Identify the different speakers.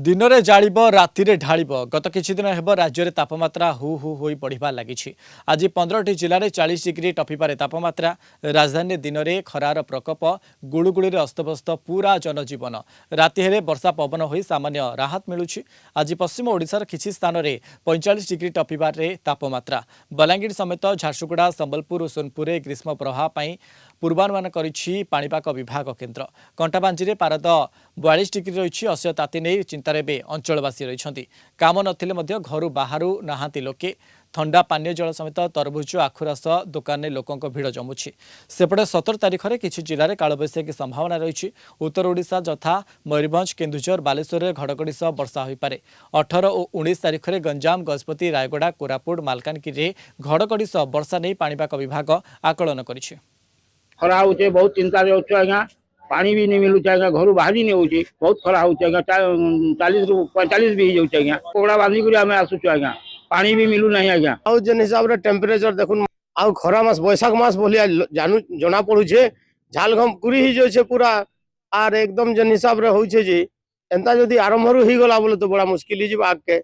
Speaker 1: दिन में जाड़ब राति ढाब गत किछि दिन हेब राज्य में तापमात्रा हु हु हो बढ़िबार लगी। आज 15टी जिले में 40 डिग्री टपिपारे तापमात्रा। राजधानी दिन में खरार प्रकोप गुड़ुगुड़ी अस्तव्यस्त पूरा जनजीवन। राति हेले वर्षा पवन हो सामान्य राहत मिलूँ। आज पश्चिम ओडिशार किछि स्थान में 45 डिग्री टपिपारे तापमात्रा। बलांगीर समेत झारसुगुड़ा संबलपुर और सोनपुर में ग्रीष्म प्रवाह पर पूर्वानुमान करिछि पाणीपाग विभाग केन्द्र। कंटाबांजी में पारद 42 डिग्री रही। अश्य ताती नहीं चिंतार बे अंचलवासी रही। काम नथिले घर बाहर नहांती लोके। ठंडा पानीय जल समेत तरबुज आखुरस दुकान में लोकों भीड़ जमुछि। सेपटे 17 तारिख में किछि जिले में कालबैशाखी संभावना रही। उत्तर ओडिशा यथा मयूरभंज केन्दुझर बालेश्वर में घड़घड़ी सह वर्षा होईपारे। 18 और 19 तारिख में गंजाम गजपति रायगड़ा कोरापुट मालकानगिरी घड़घड़ी सह वर्षा नहीं पाणीपाग विभाग आकलन करिछि।
Speaker 2: खरा होचे बहुत चिंता आज्ञा पानी भी नहीं मिलूचे आज्ञा घर बाहर नहीं होची बहुत खरा होचे आज्ञा 40 रु 45 भी हो आज्ञा कोड़ा बांधी कर आम आसुचु आज्ञा पानी भी मिलू नहीं आज्ञा
Speaker 3: आउ जेन हिसाब रे टेम्परेचर देखुन आउ खरा मास बैशाख मास बोलिया जानू जना पड़ुछे झाल घम कुरी ही जोछे पूरा आर एकदम जेन हिसाब रे होछे जे एंता जदी आरंभ रु ही गला बोले तो बड़ा मुश्किल ही जीव आग के।